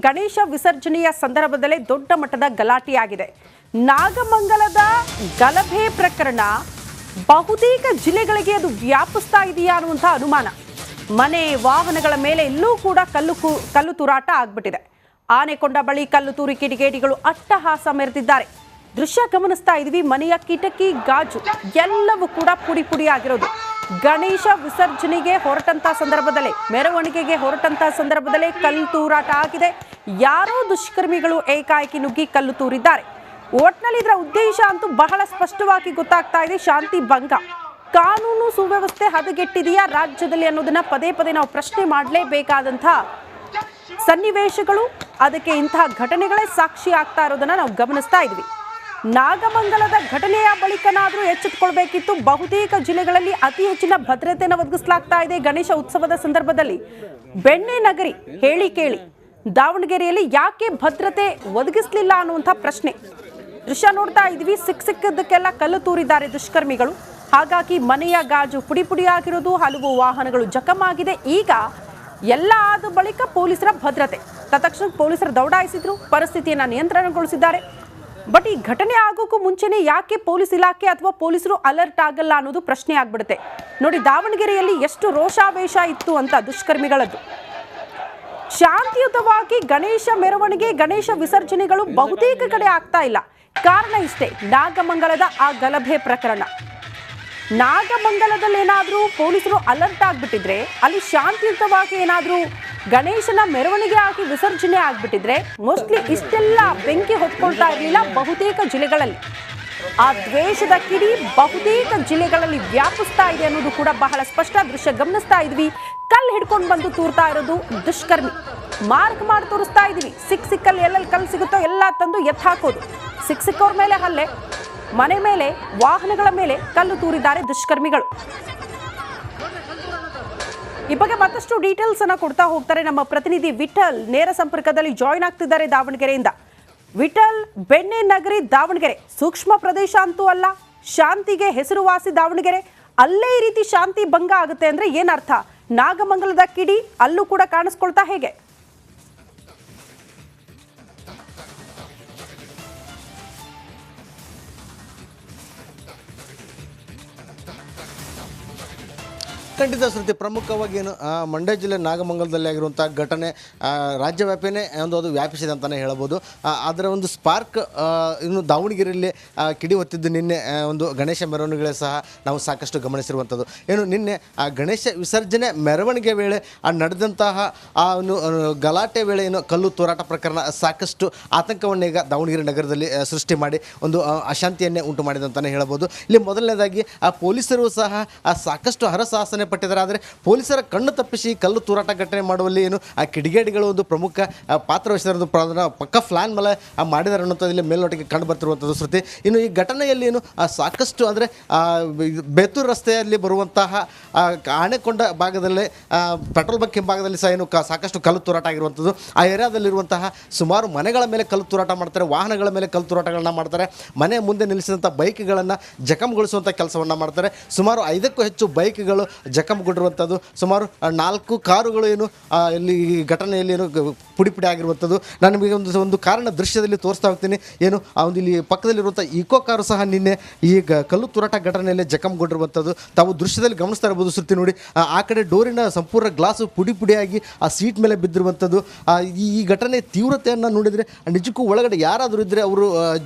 ಗಣೇಶ ವಿಸರ್ಜನೆಯ ಸಂದರ್ಭದಲ್ಲೇ ದೊಡ್ಡ ಮಟ್ಟದ ಗಲಾಟೆಯಾಗಿದೆ. ನಾಗಮಂಗಲದ ಗಲಭೆ ಪ್ರಕರಣ ಬಹುತೇಕ ಜಿಲ್ಲೆಗಳಿಗೆ ಅದು ವ್ಯಾಪಿಸ್ತಾ ಇದೆಯಾ ಅನ್ನುವಂಥ ಅನುಮಾನ. ಮನೆ ವಾಹನಗಳ ಮೇಲೆ ಎಲ್ಲೂ ಕೂಡ ಕಲ್ಲು ತೂರಾಟ ಆಗ್ಬಿಟ್ಟಿದೆ. ಆನೆಕೊಂಡ ಬಳಿ ಕಲ್ಲು ತೂರಿ ಕಿಡಿಗೇಡಿಗಳು ಅಟ್ಟಹಾಸ ಮೆರೆದಿದ್ದಾರೆ. ದೃಶ್ಯ ಗಮನಿಸ್ತಾ ಇದೀವಿ. ಮನೆಯ ಕಿಟಕಿ ಗಾಜು ಎಲ್ಲವೂ ಕೂಡ ಪುಡಿ ಪುಡಿ ಆಗಿರೋದು. ಗಣೇಶ ವಿಸರ್ಜನೆಗೆ ಹೊರಟಂತ ಸಂದರ್ಭದಲ್ಲೇ, ಮೆರವಣಿಗೆಗೆ ಹೊರಟಂತ ಸಂದರ್ಭದಲ್ಲೇ ಕಲ್ಲು ತೂರಾಟ ಆಗಿದೆ. ಯಾರೋ ದುಷ್ಕರ್ಮಿಗಳು ಏಕಾಏಕಿ ನುಗ್ಗಿ ಕಲ್ಲು ತೂರಿದ್ದಾರೆ. ಒಟ್ನಲ್ಲಿ ಇದರ ಉದ್ದೇಶ ಅಂತೂ ಬಹಳ ಸ್ಪಷ್ಟವಾಗಿ ಗೊತ್ತಾಗ್ತಾ ಇದೆ. ಶಾಂತಿ ಭಂಗ, ಕಾನೂನು ಸುವ್ಯವಸ್ಥೆ ಹದಗೆಟ್ಟಿದೆಯಾ ರಾಜ್ಯದಲ್ಲಿ ಅನ್ನೋದನ್ನ ಪದೇ ಪದೇ ನಾವು ಪ್ರಶ್ನೆ ಮಾಡಲೇಬೇಕಾದಂತಹ ಸನ್ನಿವೇಶಗಳು, ಅದಕ್ಕೆ ಇಂತಹ ಘಟನೆಗಳೇ ಸಾಕ್ಷಿ ಆಗ್ತಾ ಇರೋದನ್ನ ನಾವು ಗಮನಿಸ್ತಾ ಇದ್ವಿ. ನಾಗಮಂಗಲದ ಘಟನೆಯ ಬಳಿಕನಾದರೂ ಎಚ್ಚೆತ್ತುಕೊಳ್ಬೇಕಿತ್ತು. ಬಹುತೇಕ ಜಿಲ್ಲೆಗಳಲ್ಲಿ ಅತಿ ಹೆಚ್ಚಿನ ಭದ್ರತೆಯನ್ನು ಒದಗಿಸಲಾಗ್ತಾ ಇದೆ. ಗಣೇಶ ಉತ್ಸವದ ಸಂದರ್ಭದಲ್ಲಿ ಬೆಣ್ಣೆ ನಗರಿ ಹೇಳಿ ಕೇಳಿ, ದಾವಣಗೆರೆಯಲ್ಲಿ ಯಾಕೆ ಭದ್ರತೆ ಒದಗಿಸಲಿಲ್ಲ ಅನ್ನುವಂಥ ಪ್ರಶ್ನೆ. ದೃಶ್ಯ ನೋಡ್ತಾ ಇದ್ವಿ. ಸಿಕ್ಕದಕ್ಕೆಲ್ಲ ಕಲ್ಲು ತೂರಿದ್ದಾರೆ ದುಷ್ಕರ್ಮಿಗಳು. ಹಾಗಾಗಿ ಮನೆಯ ಗಾಜು ಪುಡಿ ಪುಡಿ ಆಗಿರೋದು, ಹಲವು ವಾಹನಗಳು ಜಖಮಾಗಿದೆ. ಈಗ ಎಲ್ಲ ಆದ ಬಳಿಕ ಪೊಲೀಸರ ಭದ್ರತೆ, ತತ್ಕ್ಷಣ ಪೊಲೀಸರು ದೌಡಾಯಿಸಿದ್ರು, ಪರಿಸ್ಥಿತಿಯನ್ನು ನಿಯಂತ್ರಣಗೊಳಿಸಿದ್ದಾರೆ. ಬಟ್ ಈ ಘಟನೆ ಆಗೋಕ್ಕೂ ಮುಂಚೆನೆ ಯಾಕೆ ಪೊಲೀಸ್ ಇಲಾಖೆ ಅಥವಾ ಪೊಲೀಸರು ಅಲರ್ಟ್ ಆಗಲ್ಲ ಅನ್ನೋದು ಪ್ರಶ್ನೆ ಆಗ್ಬಿಡುತ್ತೆ. ನೋಡಿ, ದಾವಣಗೆರೆಯಲ್ಲಿ ಎಷ್ಟು ರೋಷಾವೇಶ ಇತ್ತು ಅಂತ ದುಷ್ಕರ್ಮಿಗಳದ್ದು. ಶಾಂತಿಯುತವಾಗಿ ಗಣೇಶ ಮೆರವಣಿಗೆ, ಗಣೇಶ ವಿಸರ್ಜನೆಗಳು ಬಹುತೇಕ ಕಡೆ ಆಗ್ತಾ ಇಲ್ಲ. ಕಾರಣ ಇಷ್ಟೇ, ನಾಗಮಂಗಲದ ಆ ಗಲಭೆ ಪ್ರಕರಣ. ನಾಗಮಂಗಲದಲ್ಲಿ ಏನಾದರೂ ಪೊಲೀಸರು ಅಲರ್ಟ್ ಆಗಿಬಿಟ್ಟಿದ್ರೆ, ಅಲ್ಲಿ ಶಾಂತಿಯುತವಾಗಿ ಏನಾದರೂ ಗಣೇಶನ ಮೆರವಣಿಗೆ ಆಗಿ ವಿಸರ್ಜನೆ ಆಗ್ಬಿಟ್ಟಿದ್ರೆ ಮೋಸ್ಟ್ಲಿ ಇಷ್ಟೆಲ್ಲ ಬೆಂಕಿ ಹೊತ್ಕೊಳ್ತಾ ಇರಲಿಲ್ಲ ಬಹುತೇಕ ಜಿಲ್ಲೆಗಳಲ್ಲಿ. ಆ ದ್ವೇಷದ ಕಿಡಿ ಬಹುತೇಕ ಜಿಲ್ಲೆಗಳಲ್ಲಿ ವ್ಯಾಪಿಸ್ತಾ ಇದೆ ಅನ್ನೋದು ಕೂಡ ಬಹಳ ಸ್ಪಷ್ಟ. ದೃಶ್ಯ ಗಮನಿಸ್ತಾ ಇದ್ವಿ. ಕಲ್ಲು ಹಿಡ್ಕೊಂಡು ಬಂದು ತೂರ್ತಾ ಇರೋದು ದುಷ್ಕರ್ಮಿ. ಮಾರ್ಕ್ ಮಾಡಿ ತೋರಿಸ್ತಾ ಇದೀವಿ. ಸಿಕ್ಕಲ್ಲಿ ಎಲ್ಲೆಲ್ಲಿ ಕಲ್ಲು ಸಿಗುತ್ತೋ ಎಲ್ಲ ತಂದು ಎತ್ತು ಹಾಕೋದು. ಸಿಕ್ಕವ್ರ ಮೇಲೆ ಹಲ್ಲೆ, ಮನೆ ಮೇಲೆ, ವಾಹನಗಳ ಮೇಲೆ ಕಲ್ಲು ತೂರಿದ್ದಾರೆ ದುಷ್ಕರ್ಮಿಗಳು. ಈ ಬಗ್ಗೆ ಮತ್ತಷ್ಟು ಡೀಟೇಲ್ಸ್ ಅನ್ನ ಕೊಡ್ತಾ ಹೋಗ್ತಾರೆ ನಮ್ಮ ಪ್ರತಿನಿಧಿ ವಿಠಲ್. ನೇರ ಸಂಪರ್ಕದಲ್ಲಿ ಜಾಯಿನ್ ಆಗ್ತಿದ್ದಾರೆ ದಾವಣಗೆರೆಯಿಂದ. ವಿಠಲ್, ಬೆಣ್ಣೆ ನಗರಿ ದಾವಣಗೆರೆ ಸೂಕ್ಷ್ಮ ಪ್ರದೇಶ ಅಂತೂ ಅಲ್ಲ, ಶಾಂತಿಗೆ ಹೆಸರುವಾಸಿ ದಾವಣಗೆರೆ. ಅಲ್ಲೇ ಈ ರೀತಿ ಶಾಂತಿ ಭಂಗ ಆಗುತ್ತೆ ಅಂದ್ರೆ ಏನರ್ಥ? ನಾಗಮಂಗಲದ ಕಿಡಿ ಅಲ್ಲೂ ಕೂಡ ಕಾಣಿಸ್ಕೊಳ್ತಾ ಹೇಗೆ? ಖಂಡಿತ ಶ್ರುತಿ, ಪ್ರಮುಖವಾಗಿ ಏನು ಮಂಡ್ಯ ಜಿಲ್ಲೆ ನಾಗಮಂಗಲದಲ್ಲಿ ಆಗಿರುವಂಥ ಘಟನೆ ರಾಜ್ಯವ್ಯಾಪಿನೇ ಅದು ವ್ಯಾಪಿಸಿದೆ ಅಂತಲೇ ಹೇಳ್ಬೋದು. ಅದರ ಒಂದು ಸ್ಪಾರ್ಕ್ ಇನ್ನು ದಾವಣಗೆರೆಯಲ್ಲಿ ಕಿಡಿ ಹೊತ್ತಿದ್ದು ನಿನ್ನೆ ಒಂದು ಗಣೇಶ ಮೆರವಣಿಗೆ ಸಹ ನಾವು ಸಾಕಷ್ಟು ಗಮನಿಸಿರುವಂಥದ್ದು. ಏನು ನಿನ್ನೆ ಆ ಗಣೇಶ ವಿಸರ್ಜನೆ ಮೆರವಣಿಗೆ ವೇಳೆ ನಡೆದಂತಹ ಆ ಒಂದು ಗಲಾಟೆ ವೇಳೆ ಏನು ಕಲ್ಲು ತೂರಾಟ ಪ್ರಕರಣ ಸಾಕಷ್ಟು ಆತಂಕವನ್ನು ಈಗ ದಾವಣಗೆರೆ ನಗರದಲ್ಲಿ ಸೃಷ್ಟಿ ಮಾಡಿ ಒಂದು ಅಶಾಂತಿಯನ್ನೇ ಉಂಟು ಮಾಡಿದೆ ಅಂತಲೇ ಹೇಳ್ಬೋದು. ಇಲ್ಲಿ ಮೊದಲನೇದಾಗಿ ಆ ಪೊಲೀಸರು ಸಹ ಸಾಕಷ್ಟು ಹರಸಾಹಸನೆ ಪಟ್ಟಿದ್ದಾರೆ. ಆದರೆ ಪೊಲೀಸರ ಕಣ್ಣು ತಪ್ಪಿಸಿ ಕಲ್ಲು ತೂರಾಟ ಘಟನೆ ಮಾಡುವಲ್ಲಿ ಏನು ಆ ಕಿಡಿಗೇಡಿಗಳು ಒಂದು ಪ್ರಮುಖ ಪಾತ್ರ ವಹಿಸಿದ ಪಕ್ಕ ಪ್ಲಾನ್ ಮೇಲೆ ಮಾಡಿದ್ದಾರೆ ಅನ್ನೋಂಥದ್ದು ಇಲ್ಲಿ ಮೇಲ್ನೋಟಕ್ಕೆ ಕಂಡು ಬರ್ತಿರುವಂಥದ್ದು ಶ್ರುತಿ. ಇನ್ನು ಈ ಘಟನೆಯಲ್ಲಿ ಏನು ಸಾಕಷ್ಟು ಅಂದರೆ ಬೇತೂರು ರಸ್ತೆಯಲ್ಲಿ ಬರುವಂತಹ ಆನೆಕೊಂಡ ಭಾಗದಲ್ಲಿ ಪೆಟ್ರೋಲ್ ಬಂಕ್ ಹಿಂಭಾಗದಲ್ಲಿ ಸಹ ಏನು ಸಾಕಷ್ಟು ಕಲ್ಲು ತೂರಾಟ ಆಗಿರುವಂಥದ್ದು. ಆ ಏರಿಯಾದಲ್ಲಿರುವಂತಹ ಸುಮಾರು ಮನೆಗಳ ಮೇಲೆ ಕಲ್ಲು ತೂರಾಟ ಮಾಡ್ತಾರೆ, ವಾಹನಗಳ ಮೇಲೆ ಕಲ್ಲು ತೂರಾಟಗಳನ್ನ ಮಾಡ್ತಾರೆ, ಮನೆ ಮುಂದೆ ನಿಲ್ಲಿಸಿದಂಥ ಬೈಕ್ಗಳನ್ನು ಜಖಂಗೊಳಿಸುವಂಥ ಕೆಲಸವನ್ನು ಮಾಡ್ತಾರೆ. ಸುಮಾರು 5ಕ್ಕೂ ಹೆಚ್ಚು ಬೈಕ್ಗಳು ಜಖಂಗೊಂಡಿರುವಂಥದ್ದು, ಸುಮಾರು 4 ಕಾರುಗಳು ಏನು ಇಲ್ಲಿ ಘಟನೆಯಲ್ಲಿ ಏನು ಪುಡಿ ಪುಡಿ ಆಗಿರುವಂಥದ್ದು. ನಾನು ನಿಮಗೆ ಒಂದು ಕಾರಣ ದೃಶ್ಯದಲ್ಲಿ ತೋರಿಸ್ತಾ ಹೋಗ್ತೀನಿ. ಏನು ಆ ಒಂದು ಇಲ್ಲಿ ಪಕ್ಕದಲ್ಲಿರುವಂಥ ಈಕೋ ಕಾರು ಸಹ ನಿನ್ನೆ ಈ ಕಲ್ಲು ತೂರಾಟ ಘಟನೆಯಲ್ಲಿ ಜಖಂಗೊಂಡಿರುವಂಥದ್ದು ತಾವು ದೃಶ್ಯದಲ್ಲಿ ಗಮನಿಸ್ತಾ ಇರ್ಬೋದು ಶ್ರುತಿ. ನೋಡಿ, ಆ ಕಡೆ ಡೋರಿನ ಸಂಪೂರ್ಣ ಗ್ಲಾಸು ಪುಡಿ ಪುಡಿಯಾಗಿ ಆ ಸೀಟ್ ಮೇಲೆ ಬಿದ್ದಿರುವಂಥದ್ದು. ಈ ಘಟನೆ ತೀವ್ರತೆಯನ್ನು ನೋಡಿದರೆ ನಿಜಕ್ಕೂ ಒಳಗಡೆ ಯಾರಾದರೂ ಇದ್ದರೆ ಅವರು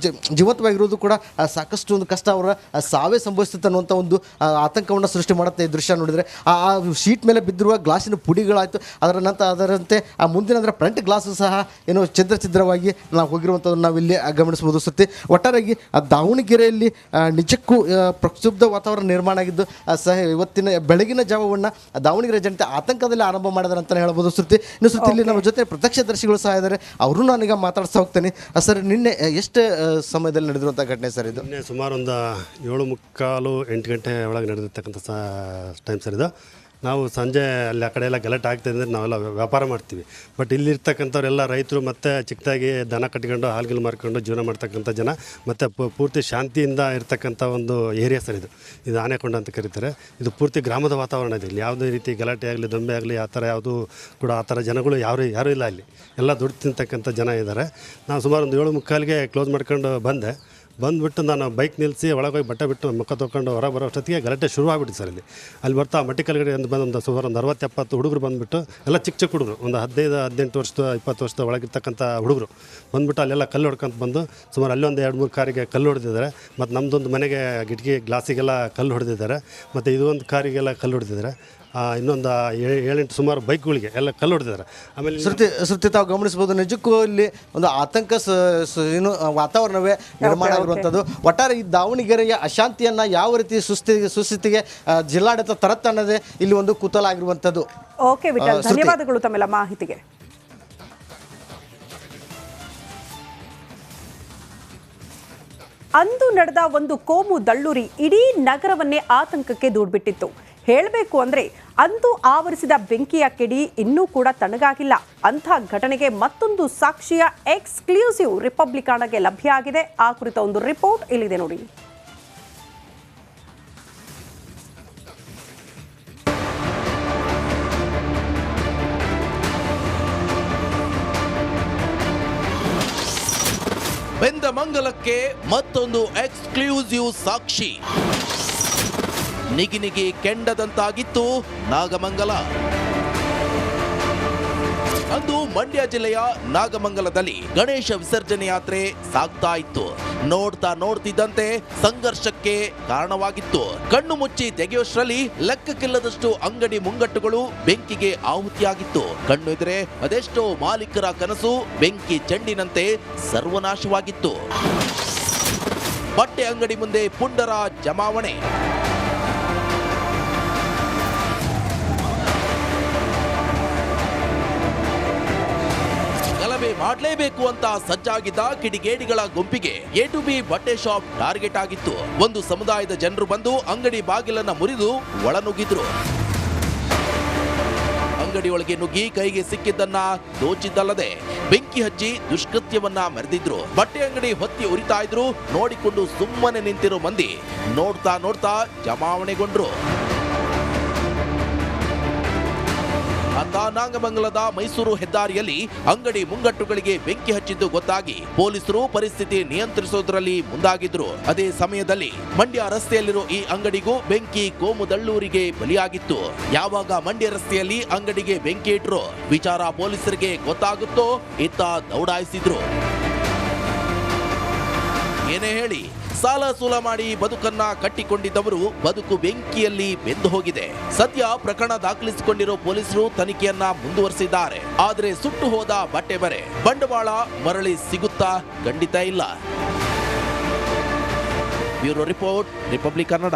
ಜೀವಂತವಾಗಿರೋದು ಕೂಡ ಸಾಕಷ್ಟು ಒಂದು ಕಷ್ಟ, ಅವರ ಸಾವೇ ಸಂಭವಿಸುತ್ತೆ ಅನ್ನುವಂಥ ಒಂದು ಆತಂಕವನ್ನು ಸೃಷ್ಟಿ ಮಾಡುತ್ತೆ ಈ ದೃಶ್ಯ ನೋಡಿದರೆ. ಆ ಶೀಟ್ ಮೇಲೆ ಬಿದ್ದಿರುವ ಗ್ಲಾಸಿನ ಪುಡಿಗಳಾಯಿತು, ಅದರಂತೆ ಆ ಮುಂದಿನ ಅಂದರೆ ಫ್ರಂಟ್ ಗ್ಲಾಸು ಸಹ ಏನೋ ಛಿದ್ರವಾಗಿ ನಾವು ಹೋಗಿರುವಂಥದ್ದು ನಾವಿಲ್ಲಿ ಗಮನಿಸ್ಬೋದು ಸುತ್ತಿ. ಒಟ್ಟಾರೆಯಾಗಿ ದಾವಣಗೆರೆಯಲ್ಲಿ ನಿಜಕ್ಕೂ ಪ್ರಕ್ಷುಬ್ಧ ವಾತಾವರಣ ನಿರ್ಮಾಣ ಆಗಿದ್ದು ಸಹ ಇವತ್ತಿನ ಬೆಳಗಿನ ಜಾವವನ್ನು ದಾವಣಗೆರೆ ಜನತೆ ಆತಂಕದಲ್ಲಿ ಆರಂಭ ಮಾಡಿದಾರೆ ಅಂತಲೇ ಹೇಳ್ಬೋದು ಶ್ರುತಿ. ಇನ್ನು ಶ್ರುತಿ, ಇಲ್ಲಿ ನಮ್ಮ ಜೊತೆ ಪ್ರತ್ಯಕ್ಷದರ್ಶಿಗಳು ಸಹ ಇದ್ದಾರೆ, ಅವರು ನಾನೀಗ ಮಾತಾಡ್ತಾ ಹೋಗ್ತೇನೆ. ಸರ್, ನಿನ್ನೆ ಎಷ್ಟು ಸಮಯದಲ್ಲಿ ನಡೆದಿರುವಂಥ ಘಟನೆ ಸರ್ ಇದು? ನಿನ್ನೆ ಸುಮಾರು ಒಂದು 7:45-8 ಗಂಟೆ ಒಳಗೆ ನಡೆದಿರ್ತಕ್ಕಂಥ ಟೈಮ್ ಸರ್ ಇದು. ನಾವು ಸಂಜೆ ಅಲ್ಲಿ ಆ ಕಡೆ ಎಲ್ಲ ಗಲಾಟೆ ಆಗ್ತದೆ ಅಂದರೆ ನಾವೆಲ್ಲ ವ್ಯಾಪಾರ ಮಾಡ್ತೀವಿ. ಬಟ್ ಇಲ್ಲಿರ್ತಕ್ಕಂಥವ್ರೆಲ್ಲ ರೈತರು ಮತ್ತು ಚಿಕ್ಕದಾಗಿ ದನ ಕಟ್ಕೊಂಡು ಹಾಲ್ಗಿಲ್ ಮಾರ್ಕೊಂಡು ಜೀವನ ಮಾಡ್ತಕ್ಕಂಥ ಜನ ಮತ್ತು ಪೂರ್ತಿ ಶಾಂತಿಯಿಂದ ಇರ್ತಕ್ಕಂಥ ಒಂದು ಏರಿಯಾ ಸರ್ ಇದು ಆನೆಕೊಂಡ ಅಂತ ಕರೀತಾರೆ. ಇದು ಪೂರ್ತಿ ಗ್ರಾಮದ ವಾತಾವರಣ ಇದೆ. ಇಲ್ಲಿ ಯಾವುದೇ ರೀತಿ ಗಲಾಟೆ ಆಗಲಿ ದೊಂಬೆ ಆಗಲಿ ಆ ಥರ ಯಾವುದೂ ಕೂಡ ಆ ಥರ ಜನಗಳು ಯಾರೂ ಇಲ್ಲ. ಇಲ್ಲಿ ಎಲ್ಲ ದುಡ್ಡು ತಿಂತಕ್ಕಂಥ ಜನ ಇದ್ದಾರೆ. ನಾನು ಸುಮಾರು ಒಂದು 7:45ಗೆ ಕ್ಲೋಸ್ ಮಾಡ್ಕೊಂಡು ಬಂದುಬಿಟ್ಟು ನಾನು ಬೈಕ್ ನಿಲ್ಲಿಸಿ ಒಳಗೋಗಿ ಬಟ್ಟೆ ಬಿಟ್ಟು ಮುಖ ತೊಗೊಂಡು ಹೊರ ಬರೋ ಅಷ್ಟೊತ್ತಿಗೆ ಗಲಾಟೆ ಶುರುವಾಗ್ಬಿಟ್ಟು ಸರ್. ಅಲ್ಲಿ ಬರ್ತಾ ಮಟ್ಟಿಕಲ್ಗಡೆ ಅಂತ ಬಂದು ಸುಮಾರು ಒಂದು 60-70 ಹುಡುಗರು ಬಂದುಬಿಟ್ಟು ಎಲ್ಲ ಚಿಕ್ಕ ಹುಡುಗರು, ಒಂದು 15-18 ವರ್ಷದ 20 ವರ್ಷದ ಒಳಗಿರ್ತಕ್ಕಂಥ ಹುಡುಗರು ಬಂದುಬಿಟ್ಟು ಅಲ್ಲೆಲ್ಲ ಕಲ್ಲು ಹೊಡ್ಕೊಂತ ಬಂದು ಸುಮಾರು ಅಲ್ಲೊಂದು 2-3 ಕಾರಿಗೆ ಕಲ್ಲು ಹೊಡೆದಿದ್ದಾರೆ. ಮತ್ತು ನಮ್ಮದೊಂದು ಮನೆಗೆ ಕಿಟಕಿ ಗ್ಲಾಸಿಗೆಲ್ಲ ಕಲ್ಲು ಹೊಡೆದಿದ್ದಾರೆ. ಮತ್ತು ಇದೊಂದು ಕಾರಿಗೆಲ್ಲ ಕಲ್ಲು ಹೊಡೆದಿದ್ದಾರೆ. ಇನ್ನೊಂದು 7-8 ಸುಮಾರು ಬೈಕ್ಗಳಿಗೆ ಎಲ್ಲ ಕಲ್ಲು ಹೊಡೆದಿದ್ದಾರೆ. ಆಮೇಲೆ ಶ್ರುತಿ ತಾವು ಗಮನಿಸ್ಬೋದು, ನಿಜಕ್ಕೂ ಇಲ್ಲಿ ಒಂದು ಆತಂಕ ಏನು ವಾತಾವರಣವೇ ನಿರ್ಮಾಣ ಆಗಿರುವಂಥದ್ದು. ಒಟ್ಟಾರೆ ಈ ದಾವಣಗೆರೆಯ ಅಶಾಂತಿಯನ್ನು ಯಾವ ರೀತಿ ಸುಸ್ಥಿತಿಗೆ ಜಿಲ್ಲಾಡಳಿತ ತರತ್ತನ್ನೋದೇ ಇಲ್ಲಿ ಒಂದು ಕುತೂಹಲ ಆಗಿರುವಂಥದ್ದು. ಓಕೆ ವಿಠಲ್, ಧನ್ಯವಾದಗಳು ತಮ್ಮೆಲ್ಲ ಮಾಹಿತಿಗೆ. ಅಂದು ನಡೆದ ಒಂದು ಕೋಮು ದಳ್ಳೂರಿ ಇಡೀ ನಗರವನ್ನೇ ಆತಂಕಕ್ಕೆ ದೂಡ್ಬಿಟ್ಟಿತ್ತು. ಹೇಳಬೇಕು ಅಂದ್ರೆ ಅಂದು ಆವರಿಸಿದ ಬೆಂಕಿಯ ಕಿಡಿ ಇನ್ನೂ ಕೂಡ ತಣ್ಣಗಾಗಿಲ್ಲ. ಅಂಥ ಘಟನೆಗೆ ಮತ್ತೊಂದು ಸಾಕ್ಷಿಯ ಎಕ್ಸ್ಕ್ಲೂಸಿವ್ ರಿಪಬ್ಲಿಕಾಣಗೆ ಲಭ್ಯ ಆಗಿದೆ. ಆ ಕುರಿತ ಒಂದು ರಿಪೋರ್ಟ್ ಇಲ್ಲಿದೆ ನೋಡಿ. ಬೆಂದ ಮಂಗಲಕ್ಕೆ ಮತ್ತೊಂದು ಎಕ್ಸ್ಕ್ಲೂಸಿವ್ ಸಾಕ್ಷಿ. ನಿಗಿನಿಗಿ ಕೆಂಡದಂತಾಗಿತ್ತು ನಾಗಮಂಗಲ. ಅಂದು ಮಂಡ್ಯ ಜಿಲ್ಲೆಯ ನಾಗಮಂಗಲದಲ್ಲಿ ಗಣೇಶ ವಿಸರ್ಜನೆ ಯಾತ್ರೆ ಸಾಗ್ತಾ ಇತ್ತು. ನೋಡ್ತಿದ್ದಂತೆ ಸಂಘರ್ಷಕ್ಕೆ ಕಾರಣವಾಗಿತ್ತು. ಕಣ್ಣು ಮುಚ್ಚಿ ತೆಗೆಯೋಷ್ಟ್ರಲ್ಲಿ ಲೆಕ್ಕಕ್ಕಿಲ್ಲದಷ್ಟು ಅಂಗಡಿ ಮುಂಗಟ್ಟುಗಳು ಬೆಂಕಿಗೆ ಆಹುತಿಯಾಗಿತ್ತು. ಕಣ್ಣು ಎದುರೇ ಅದೆಷ್ಟೋ ಮಾಲೀಕರ ಕನಸು ಬೆಂಕಿ ಚೆಂಡಿನಂತೆ ಸರ್ವನಾಶವಾಗಿತ್ತು. ಬಟ್ಟೆ ಅಂಗಡಿ ಮುಂದೆ ಪುಂಡರ ಜಮಾವಣೆ. ಮಾಡಲೇಬೇಕು ಅಂತ ಸಜ್ಜಾಗಿದ್ದ ಕಿಡಿಗೇಡಿಗಳ ಗುಂಪಿಗೆ A2B ಬಟ್ಟೆ ಶಾಪ್ ಟಾರ್ಗೆಟ್ ಆಗಿತ್ತು. ಒಂದು ಸಮುದಾಯದ ಜನರು ಬಂದು ಅಂಗಡಿ ಬಾಗಿಲನ್ನ ಮುರಿದು ಒಳನುಗ್ಗಿದ್ರು. ಅಂಗಡಿಯೊಳಗೆ ನುಗ್ಗಿ ಕೈಗೆ ಸಿಕ್ಕಿದ್ದನ್ನ ದೋಚಿದ್ದಲ್ಲದೆ ಬೆಂಕಿ ಹಚ್ಚಿ ದುಷ್ಕೃತ್ಯವನ್ನ ಮೆರೆದಿದ್ರು. ಬಟ್ಟೆ ಅಂಗಡಿ ಹೊತ್ತಿ ಉರಿತಾ ಇದ್ರು. ನೋಡಿಕೊಂಡು ಸುಮ್ಮನೆ ನಿಂತಿರೋ ಮಂದಿ ನೋಡ್ತಾ ಜಮಾವಣೆಗೊಂಡ್ರು. ನಾಗಮಂಗಲದ ಮೈಸೂರು ಹೆದ್ದಾರಿಯಲ್ಲಿ ಅಂಗಡಿ ಮುಂಗಟ್ಟುಗಳಿಗೆ ಬೆಂಕಿ ಹಚ್ಚಿದ್ದು ಗೊತ್ತಾಗಿ ಪೊಲೀಸರು ಪರಿಸ್ಥಿತಿ ನಿಯಂತ್ರಿಸುವುದರಲ್ಲಿ ಮುಂದಾಗಿದ್ರು. ಅದೇ ಸಮಯದಲ್ಲಿ ಮಂಡ್ಯ ರಸ್ತೆಯಲ್ಲಿರೋ ಈ ಅಂಗಡಿಗೂ ಬೆಂಕಿ ಕೋಮು ದಳ್ಳೂರಿಗೆ ಬಲಿಯಾಗಿತ್ತು. ಯಾವಾಗ ಮಂಡ್ಯ ರಸ್ತೆಯಲ್ಲಿ ಅಂಗಡಿಗೆ ಬೆಂಕಿ ಇಟ್ರು ವಿಚಾರ ಪೊಲೀಸರಿಗೆ ಗೊತ್ತಾಗುತ್ತೋ ಇತ್ತ ದೌಡಾಯಿಸಿದ್ರು. ಏನೇ ಹೇಳಿ, ಸಾಲ ಸೂಲ ಮಾಡಿ ಬದುಕನ್ನ ಕಟ್ಟಿಕೊಂಡಿದ್ದವರು ಬದುಕು ಬೆಂಕಿಯಲ್ಲಿ ಬೆಂದು ಹೋಗಿದೆ. ಸದ್ಯ ಪ್ರಕರಣ ದಾಖಲಿಸಿಕೊಂಡಿರೋ ಪೊಲೀಸರು ತನಿಖೆಯನ್ನ ಮುಂದುವರಿಸಿದ್ದಾರೆ. ಆದರೆ ಸುಟ್ಟು ಹೋದ ಬಟ್ಟೆ ಬರೆ ಬಂಡವಾಳ ಮರಳಿ ಸಿಗುತ್ತಾ? ಖಂಡಿತ ಇಲ್ಲ. Bureau report, republic Kannada.